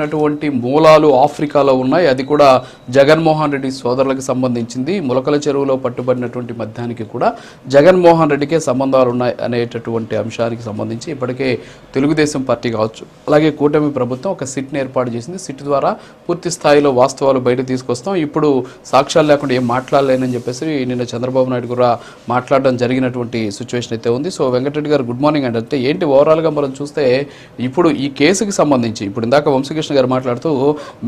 నటువంటి మూలాలు ఆఫ్రికాలో ఉన్నాయి. అది కూడా జగన్మోహన్ రెడ్డి సోదరులకు సంబంధించింది. ములకల చెరువులో పట్టుబడినటువంటి మద్యానికి కూడా జగన్మోహన్ రెడ్డికే సంబంధాలు ఉన్నాయి అనేటటువంటి అంశానికి సంబంధించి ఇప్పటికే తెలుగుదేశం పార్టీ కావచ్చు, అలాగే కూటమి ప్రభుత్వం ఒక సిట్ని ఏర్పాటు చేసింది. సిట్ ద్వారా పూర్తి స్థాయిలో వాస్తవాలు బయట తీసుకొస్తాం, ఇప్పుడు సాక్ష్యాలు లేకుండా ఏం మాట్లాడలేనని చెప్పేసి నిన్న చంద్రబాబు నాయుడు కూడా మాట్లాడడం జరిగినటువంటి సిచ్యువేషన్ అయితే ఉంది. సో వెంకటరెడ్డి గారు గుడ్ మార్నింగ్ అండి. అంటే ఏంటి ఓవరాల్గా మనం చూస్తే ఇప్పుడు ఈ కేసుకి సంబంధించి ఇప్పుడు ఇందాక వంశకృష్ణ గారు మాట్లాడుతూ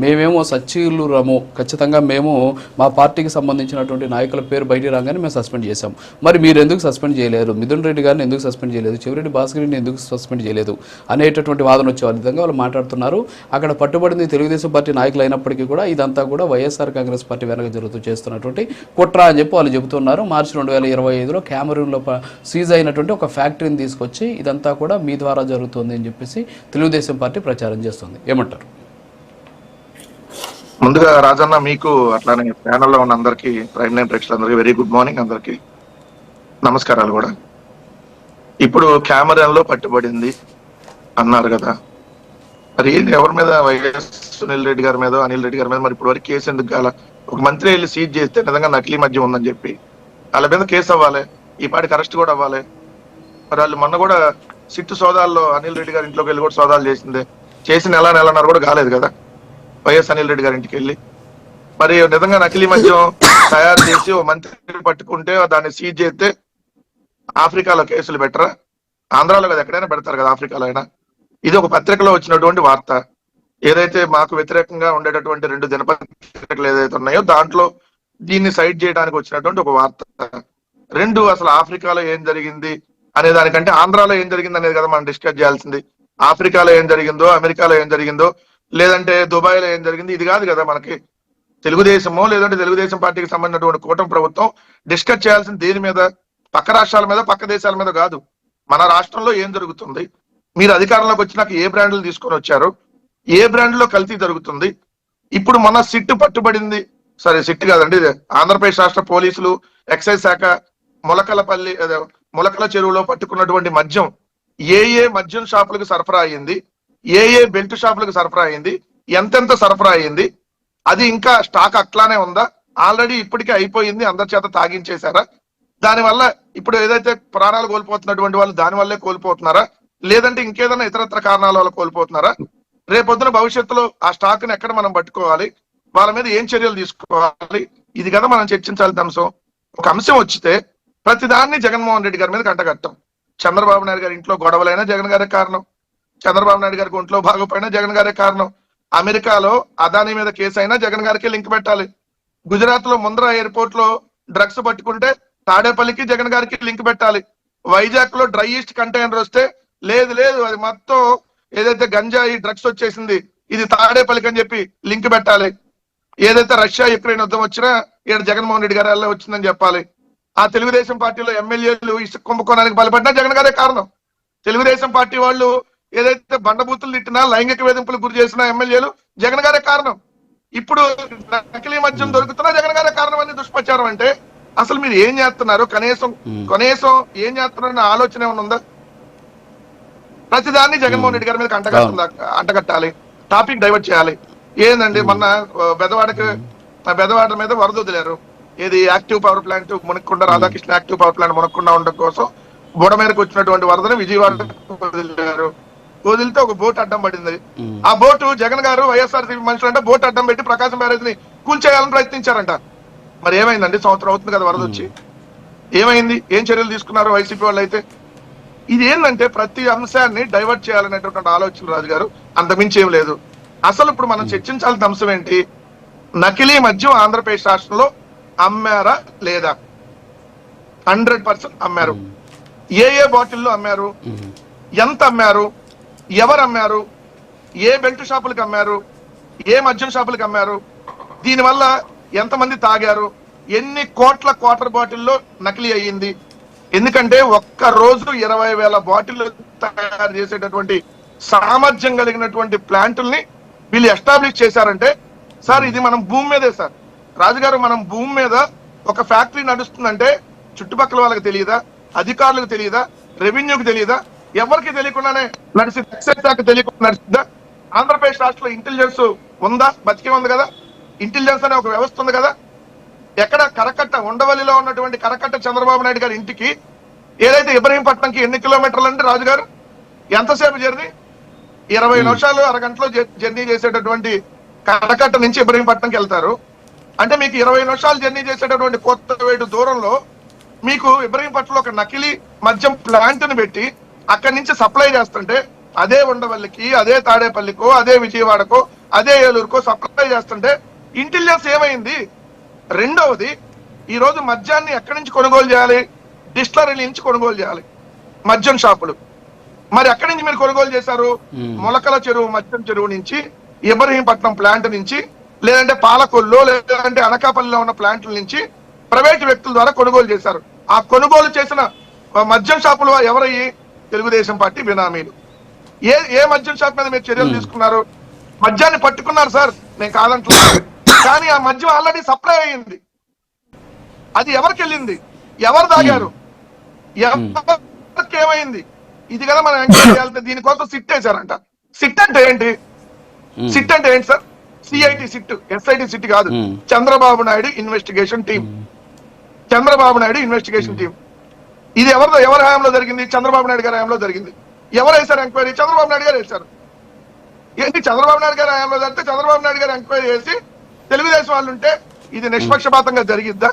మేమేమో సచ్చీలురము, ఖచ్చితంగా మేము మా పార్టీకి సంబంధించినటువంటి నాయకుల పేరు బయటికి రాగానే మేము సస్పెండ్ చేశాం. మరి మీరు ఎందుకు సస్పెండ్ చేయలేరు, మిథున్ రెడ్డి గారిని ఎందుకు సస్పెండ్ చేయలేదు, చెవిరెడ్డి భాస్కర్ని ఎందుకు సస్పెండ్ చేయలేదు అనేటటువంటి వాదన వచ్చే విధంగా వాళ్ళు మాట్లాడుతున్నారు. అక్కడ పట్టుబడింది తెలుగుదేశం పార్టీ నాయకులు అయినప్పటికీ కూడా ఇదంతా కూడా వైఎస్ఆర్ కాంగ్రెస్ పార్టీ వెనక జరుగుతూ చేస్తున్నటువంటి కుట్ర అని చెప్పి వాళ్ళు చెబుతున్నారు. మార్చి 2025లో క్యామరూన్లో సీజ్ అయినటువంటి ఒక ఫ్యాక్టరీని తీసుకొచ్చి ఇదంతా కూడా మీ ద్వారా జరుగుతుంది అని చెప్పేసి తెలుగుదేశం పార్టీ ప్రచారం చేస్తుంది. ఏమంటారు? ముందుగా రాజన్న మీకు అట్లానే ప్యానల్లో ఉన్న అందరికి ప్రైమ్ నైన్ ప్రేక్షకులందరికీ వెరీ గుడ్ మార్నింగ్, అందరికి నమస్కారాలు కూడా. ఇప్పుడు కెమెరాలో పట్టుబడింది అన్నారు కదా, మరి ఎవరి మీద, వైఎస్ సునీల్ రెడ్డి గారి మీద, అనిల్ రెడ్డి గారి మీద మరి ఇప్పుడు వరకు కేసు ఎందుకు కాల? ఒక మంత్రి వెళ్ళి సీజ్ చేస్తే నిజంగా నకిలీ మద్యం ఉందని చెప్పి వాళ్ళ మీద కేసు అవ్వాలి, ఈ పాటికి అరెస్ట్ కూడా అవ్వాలి. మరి వాళ్ళు మొన్న కూడా సిట్టు సోదాల్లో అనిల్ రెడ్డి గారి ఇంట్లోకి వెళ్ళి కూడా సోదాలు చేసిందే, చేసి నెలన్నర కూడా కాలేదు కదా వైఎస్ అనిల్ రెడ్డి గారి ఇంటికి వెళ్ళి. మరి నిజంగా నకిలీ మద్యం తయారు చేసి ఓ మంత్రి పట్టుకుంటే దాన్ని సీజ్ చేస్తే ఆఫ్రికాలో కేసులు పెట్టరా? ఆంధ్రాలో కదా ఎక్కడైనా పెడతారు కదా, ఆఫ్రికాలో అయినా. ఇది ఒక పత్రికలో వచ్చినటువంటి వార్త. ఏదైతే మాకు వ్యతిరేకంగా ఉండేటటువంటి 2 దినపత్రికలు ఏదైతే ఉన్నాయో దాంట్లో దీన్ని సైడ్ చేయడానికి వచ్చినటువంటి ఒక వార్త. 2 అసలు ఆఫ్రికాలో ఏం జరిగింది అనే దానికంటే ఆంధ్రాలో ఏం జరిగింది అనేది కదా మనం డిస్కస్ చేయాల్సింది. ఆఫ్రికాలో ఏం జరిగిందో, అమెరికాలో ఏం జరిగిందో, లేదంటే దుబాయ్లో ఏం జరిగింది, ఇది కాదు కదా మనకి. తెలుగుదేశమో లేదంటే తెలుగుదేశం పార్టీకి సంబంధించినటువంటి కూటమి ప్రభుత్వం డిస్కస్ చేయాల్సింది దేని మీద? పక్క రాష్ట్రాల మీద, పక్క దేశాల మీద కాదు. మన రాష్ట్రంలో ఏం జరుగుతుంది, మీరు అధికారంలోకి వచ్చినాక ఏ బ్రాండ్లు తీసుకొని వచ్చారు, ఏ బ్రాండ్లో కల్తీ జరుగుతుంది. ఇప్పుడు మన సిట్టు పట్టుబడింది, సరే సిట్టు కాదండి, ఆంధ్రప్రదేశ్ రాష్ట్ర పోలీసులు, ఎక్సైజ్ శాఖ ములకల చెరువులో పట్టుకున్నటువంటి మద్యం ఏ మద్యం షాపులకు సరఫరా అయ్యింది, ఏ బెల్ట్ షాపులకు సరఫరా అయింది, ఎంతెంత సరఫరా అయింది, అది ఇంకా స్టాక్ అట్లానే ఉందా, ఆల్రెడీ ఇప్పటికే అయిపోయింది, అందరి చేత తాగించేశారా, దానివల్ల ఇప్పుడు ఏదైతే ప్రాణాలు కోల్పోతున్నటువంటి వాళ్ళు దానివల్లే కోల్పోతున్నారా, లేదంటే ఇంకేదైనా ఇతరత్ర కారణాల వల్ల కోల్పోతున్నారా? రేపొద్దున భవిష్యత్తులో ఆ స్టాక్ ని ఎక్కడ మనం పట్టుకోవాలి, వాళ్ళ మీద ఏం చర్యలు తీసుకోవాలి, ఇది కదా మనం చర్చించాల్సిన అంశం. ఒక అంశం వచ్చితే ప్రతిదాన్ని జగన్మోహన్ రెడ్డి గారి మీద కంటగట్టం. చంద్రబాబు నాయుడు గారి ఇంట్లో గొడవలైనా జగన్ గారే కారణం, చంద్రబాబు నాయుడు గారికి ఒంట్లో బాగోపోయినా జగన్ గారే కారణం, అమెరికాలో అదానీ మీద కేసు అయినా జగన్ గారికి లింక్ పెట్టాలి, గుజరాత్ లో ముంద్రా ఎయిర్పోర్ట్ లో డ్రగ్స్ పట్టుకుంటే తాడేపల్లికి జగన్ గారికి లింక్ పెట్టాలి, వైజాగ్ లో డ్రై ఈస్ట్ కంటైనర్ వస్తే లేదు అది మొత్తం ఏదైతే గంజాయి డ్రగ్స్ వచ్చేసింది ఇది తాడేపల్లికి అని చెప్పి లింక్ పెట్టాలి, ఏదైతే రష్యా యుక్రెయిన్ యుద్ధం వచ్చినా ఇక్కడ జగన్మోహన్ రెడ్డి గారి వల్ల వచ్చిందని చెప్పాలి. ఆ తెలుగుదేశం పార్టీలో ఎమ్మెల్యేలు ఇసుక కుంభకోణానికి బలపడ్డా జగన్ గారే కారణం. తెలుగుదేశం పార్టీ వాళ్ళు ఏదైతే బండబూతులు తిట్టినా, లైంగిక వేధింపులకు గురి చేసిన ఎమ్మెల్యేలు జగన్ గారే కారణం. ఇప్పుడు నకిలీ మద్యం దొరుకుతున్నా జగన్ గారే కారణం అని దుష్ప్రచారం అంటే అసలు మీరు ఏం చేస్తున్నారు? కనీసం ఏం చేస్తున్నారన్న ఆలోచన ఏమైనా ఉందా? ప్రతిదాన్ని జగన్మోహన్ రెడ్డి గారి మీద అంటగట్టాలి, టాపిక్ డైవర్ట్ చేయాలి. ఏందండి మొన్న బెదవాడ మీద వరద వదిలేరు, ఏది యాక్టివ్ పవర్ ప్లాంట్ మునక్కొండ రాధాకృష్ణ యాక్టివ్ పవర్ ప్లాంట్ మునక్కుండా ఉండడం కోసం బుడ మీదకి వచ్చినటువంటి వరదని విజయవాడ వదిలేరు. వదిలితే ఒక బోట్ అడ్డం పడింది. ఆ బోటు జగన్ గారు వైఎస్ఆర్సీపీ మనుషులు అంటే బోట్ అడ్డం పెట్టి ప్రకాశం బ్యారేజ్ ని కూల్చేయాలని ప్రయత్నించారంట. మరి ఏమైందండి? సంవత్సరం అవుతుంది కదా వరద వచ్చి, ఏమైంది? ఏం చర్యలు తీసుకున్నారు వైసీపీ వాళ్ళు? అయితే ఇది ఏంటంటే ప్రతి అంశాన్ని డైవర్ట్ చేయాలనేటువంటి ఆలోచన రాజు గారు, అంతమించి ఏం లేదు. అసలు ఇప్పుడు మనం చర్చించాల్సిన అంశం ఏంటి? నకిలీ మద్యం ఆంధ్రప్రదేశ్ రాష్ట్రంలో అమ్మారా లేదా? 100% అమ్మారు. ఏ బాటిల్లో అమ్మారు, ఎంత అమ్మారు, ఎవరు అమ్మారు, ఏ బెల్ట్ షాపులకు అమ్మారు, ఏ మద్యం షాపులకు అమ్మారు, దీనివల్ల ఎంతమంది తాగారు, ఎన్ని కోట్ల క్వార్టర్ బాటిల్లో నకిలీ అయ్యింది. ఎందుకంటే ఒక్క రోజు 20,000 బాటిల్ తయారు చేసేటటువంటి సామర్థ్యం కలిగినటువంటి ప్లాంటుల్ని వీళ్ళు ఎస్టాబ్లిష్ చేశారంటే, సార్ ఇది మనం భూమి మీదే సార్ రాజుగారు, మనం భూమి మీద ఒక ఫ్యాక్టరీ నడుస్తుందంటే చుట్టుపక్కల వాళ్ళకి తెలియదా, అధికారులకు తెలియదా, రెవెన్యూకి తెలియదా, ఎవరికి తెలియకుండానే నడిచి ఎక్సైజ్ శాఖ తెలియకుండా నడిచిద్దా? ఆంధ్రప్రదేశ్ రాష్ట్రంలో ఇంటెలిజెన్స్ ఉందా? బతికే ఉంది కదా. ఇంటెలిజెన్స్ అనే ఒక వ్యవస్థ ఉంది కదా. ఎక్కడ కరకట్ట ఉండవల్లిలో ఉన్నటువంటి కరకట్ట చంద్రబాబు నాయుడు గారి ఇంటికి ఏదైతే ఇబ్రహీంపట్నంకి ఎన్ని కిలోమీటర్లు అంటే రాజుగారు ఎంతసేపు జర్నీ? 20 నిమిషాలు అరగంటలో జర్నీ చేసేటటువంటి కరకట్ట నుంచి ఇబ్రహీంపట్నంకి వెళ్తారు. అంటే మీకు 20 నిమిషాలు జర్నీ చేసేటటువంటి కొత్తవేటు దూరంలో మీకు ఇబ్రహీంపట్నంలో ఒక నకిలీ మద్యం ప్లాంట్ ని పెట్టి అక్కడి నుంచి సప్లై చేస్తుంటే అదే ఉండవల్లికి, అదే తాడేపల్లికో, అదే విజయవాడకో, అదే ఏలూరుకో సప్లై చేస్తుంటే ఇంటెలిజెన్స్ ఏమైంది? రెండవది, ఈ రోజు మద్యాన్ని ఎక్కడి నుంచి కొనుగోలు చేయాలి? డిస్టిలరీ నుంచి కొనుగోలు చేయాలి మద్యం షాపులు. మరి ఎక్కడి నుంచి మీరు కొనుగోలు చేశారు? మొలకల చెరువు మద్యం చెరువు నుంచి, ఇబ్రహీంపట్నం ప్లాంట్ నుంచి, లేదంటే పాలకొల్లు, లేదంటే అనకాపల్లిలో ఉన్న ప్లాంట్ల నుంచి ప్రైవేటు వ్యక్తుల ద్వారా కొనుగోలు చేశారు. ఆ కొనుగోలు చేసిన మద్యం షాపులు ఎవరయ్యి? తెలుగుదేశం పార్టీ బినామీలు. ఏ మద్యం షాప్ మీద మీరు చర్యలు తీసుకున్నారు? మద్యాన్ని పట్టుకున్నారు సార్, నేను కాదంటున్నాను, కానీ ఆ మద్యం ఆల్రెడీ సప్లై అయ్యింది. అది ఎవరికి వెళ్ళింది? ఎవరు తాగారు? ఎవరికి ఏమైంది? ఇది కదా మనం ఎంక్వైరీ చేయాలి. దీనికోసం సిట్ వేశారంట. సిట్ అంటే ఏంటి? సిట్ అంటే ఏంటి sir? CIT SIT, SIT SIT కాదు. Chandrababu Naidu investigation team. Chandrababu Naidu investigation team. ఇది ఎవరి హయాంలో జరిగింది? చంద్రబాబు నాయుడు గారి హయాంలో జరిగింది. ఎవరు వేశారు ఎంక్వైరీ? చంద్రబాబు నాయుడు గారు వేశారు. ఏంటి చంద్రబాబు నాయుడు గారి హయాంలో జరిగితే చంద్రబాబు నాయుడు గారు ఎంక్వైరీ చేసి తెలుగుదేశం వాళ్ళు ఉంటే ఇది నిష్పక్షపాతంగా జరిగిద్దా?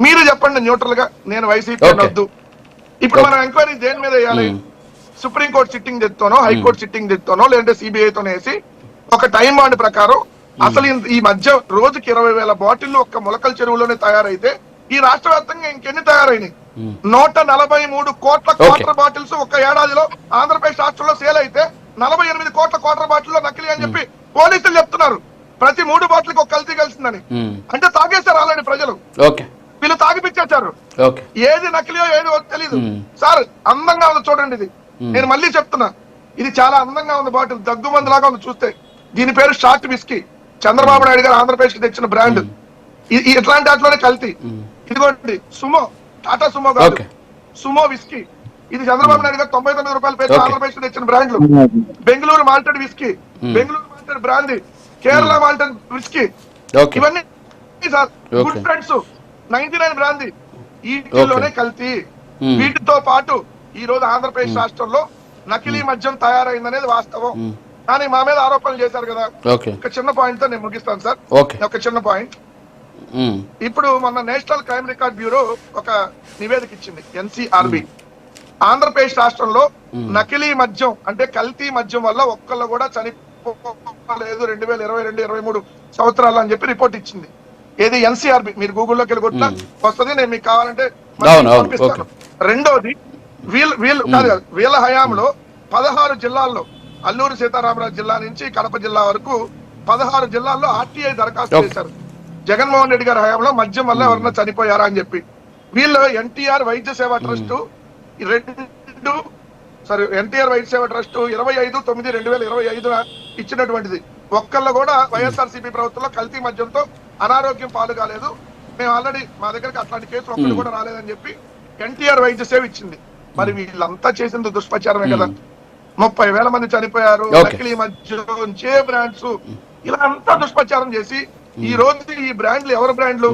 మీరు చెప్పండి న్యూట్రల్ గా. నేను వైసీపీ వద్దు. ఇప్పుడు మనం ఎంక్వైరీ దేని మీద వేయాలి? సుప్రీంకోర్టు సిట్టింగ్ తెత్తోనో, హైకోర్టు సిట్టింగ్ తెత్తోనో, లేదంటే సిబిఐతో వేసి ఒక టైం బాండ్ ప్రకారం అసలు ఈ మధ్య రోజుకి 20,000 బాటిళ్లు ఒక్క మొలకల చెరువులోనే తయారైతే ఈ రాష్ట్ర వ్యాప్తంగా ఇంకెన్ని తయారైనాయి? 143 కోట్ల క్వార్టర్ బాటిల్స్ ఒక ఏడాదిలో ఆంధ్రప్రదేశ్ రాష్ట్రంలో సేల్ అయితే 48 కోట్ల క్వార్టర్ బాటిల్లో నకిలీ అని చెప్పి పోలీసులు చెప్తున్నారు. ప్రతి 3 బాటిల్కి ఒక కల్తీ కలిసిందని. అంటే తాగేశారు ఆల్రెడీ ప్రజలు. వీళ్ళు తాగిపిచ్చేశారు. ఏది నకిలీయో ఏది తెలీదు సార్. అందంగా ఉంది చూడండి ఇది. నేను మళ్ళీ చెప్తున్నా, ఇది చాలా అందంగా ఉంది బాటిల్, దగ్గుమంది లాగా ఉంది చూస్తే. దీని పేరు షార్ట్ విస్కీ. చంద్రబాబు నాయుడు గారు ఆంధ్రప్రదేశ్ కి తెచ్చిన బ్రాండ్. ఇట్లాంటి వాటిలోనే కల్తీ. ఇదిగోండి సుమో, టాటా సుమో కాదు, సుమో విస్కీ. ఇది చంద్రబాబు నాయుడు గారు 99 రూపాయల పేరు ఆంధ్రప్రదేశ్ కి తెచ్చిన బ్రాండ్లు. Bengaluru malted whisky, Bengaluru malted brandy, Kerala malted whisky, ఇవన్నీ సార్ గుడ్ ఫ్రెండ్స్ 99 బ్రాందీ. వీటిలోనే కల్తీ. వీటితో పాటు ఈ రోజు ఆంధ్రప్రదేశ్ రాష్ట్రంలో నకిలీ మద్యం తయారైందనేది వాస్తవం. కానీ మా మీద ఆరోపణలు చేశారు కదా. ఒక చిన్న పాయింట్ తో నేను ముగిస్తాను సార్. ఒక చిన్న పాయింట్. ఇప్పుడు మొన్న నేషనల్ క్రైమ్ రికార్డ్ బ్యూరో ఒక నివేదిక ఇచ్చింది, ఎన్సీఆర్బి. ఆంధ్రప్రదేశ్ రాష్ట్రంలో నకిలీ మద్యం అంటే కల్తీ మద్యం వల్ల ఒక్కళ్ళు కూడా చనిపోలేదు 2022-23 సంవత్సరాలు అని చెప్పి రిపోర్ట్ ఇచ్చింది. ఏది? ఎన్సీఆర్బి. మీరు గూగుల్లోకి వెళ్ళి కొట్టినా వస్తుంది. నేను మీకు కావాలంటే పంపిస్తాను. రెండోది, వీళ్ళ హయాంలో 16 జిల్లాల్లో, అల్లూరు సీతారామరాజు జిల్లా నుంచి కడప జిల్లా వరకు 16 జిల్లాల్లో ఆర్టీఐ దరఖాస్తు చేశారు. జగన్మోహన్ రెడ్డి గారి హయాంలో మద్యం వల్ల ఎవరన్నా చనిపోయారా అని చెప్పి. వీళ్ళు ఎన్టీఆర్ వైద్య సేవ ట్రస్ట్ ఎన్టీఆర్ వైద్య సేవ ట్రస్ట్ 25/9/2025 ఇచ్చినటువంటిది. ఒక్కళ్ళు కూడా వైఎస్ఆర్సీపీ ప్రభుత్వంలో కల్తీ మద్యంతో అనారోగ్యం పాలు కాలేదు. మేము ఆల్రెడీ మా దగ్గరకు అట్లాంటి కేసులు ఒక్కళ్ళు కూడా రాలేదని చెప్పి ఎన్టీఆర్ వైద్య సేవ ఇచ్చింది. మరి వీళ్ళంతా చేసింది దుష్ప్రచారమే కదా. 30,000 మంది చనిపోయారు. నకిలీ మద్యం, చే బ్రాండ్స్, ఇలా అంతా దుష్ప్రచారం చేసి ఈ రోజు ఈ బ్రాండ్లు ఎవరి బ్రాండ్లు?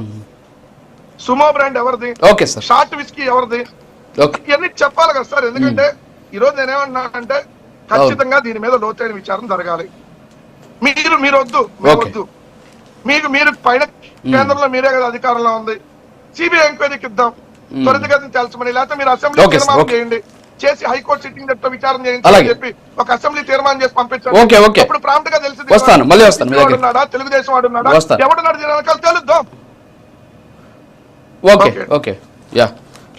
సుమో బ్రాండ్ ఎవరిది? షార్ట్ విస్కీ ఎవరిది? ఇవన్నీ చెప్పాలి కదా సార్. ఎందుకంటే ఈ రోజు నేనేమన్నా అంటే ఖచ్చితంగా దీని మీద లోతైన విచారణ జరగాలి. మీరు వద్దు, వద్దు. మీరు పైన కేంద్రంలో మీరే కదా అధికారంలో ఉంది. సిబిఐ ఎంక్వైరీకి ఇద్దాం, త్వరితగతిన తెలుసుమని. లేకపోతే మీరు అసెంబ్లీ తీర్మానం చేయండి, చేసి హైకోర్టు సిట్టింగ్ జడ్జితో విచారణ చేయించాలని చెప్పి ఒక అసెంబ్లీ తీర్మానం చేసి పంపించండి. అప్పుడు ప్రాంప్ట్ గా తెలిసింది తెలుగుదేశం వాడు ఉన్నాడా, ఎవడున్నాడు, దీని వెనకాల తెలుద్దాం.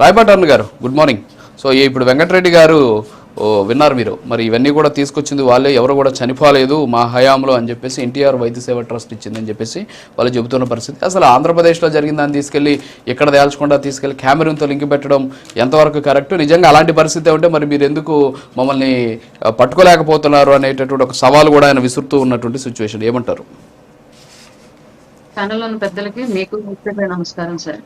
రాయపాటి అరుణ్ గారు, గుడ్ మార్నింగ్. సో ఇప్పుడు వెంకటరెడ్డి గారు విన్నారు మీరు, మరి ఇవన్నీ కూడా తీసుకొచ్చింది వాళ్ళే, ఎవరు కూడా చనిపోలేదు మా హయాంలో అని చెప్పేసి ఎన్టీఆర్ వైద్య సేవ ట్రస్ట్ ఇచ్చిందని చెప్పేసి వాళ్ళు చెబుతున్న పరిస్థితి. అసలు ఆంధ్రప్రదేశ్లో జరిగిన దాన్ని తీసుకెళ్ళి ఇక్కడ తేల్చకుండా తీసుకెళ్ళి క్యామెరూన్తో లింక్ పెట్టడం ఎంతవరకు కరెక్ట్? నిజంగా అలాంటి పరిస్థితి ఉంటే మరి మీరు ఎందుకు మమ్మల్ని పట్టుకోలేకపోతున్నారు అనేటటువంటి ఒక సవాల్ కూడా ఆయన విసురుతూ ఉన్నటువంటి సిచ్యువేషన్, ఏమంటారు? ఛానల్లోని పెద్దలకి మీకు నమస్కారం సార్.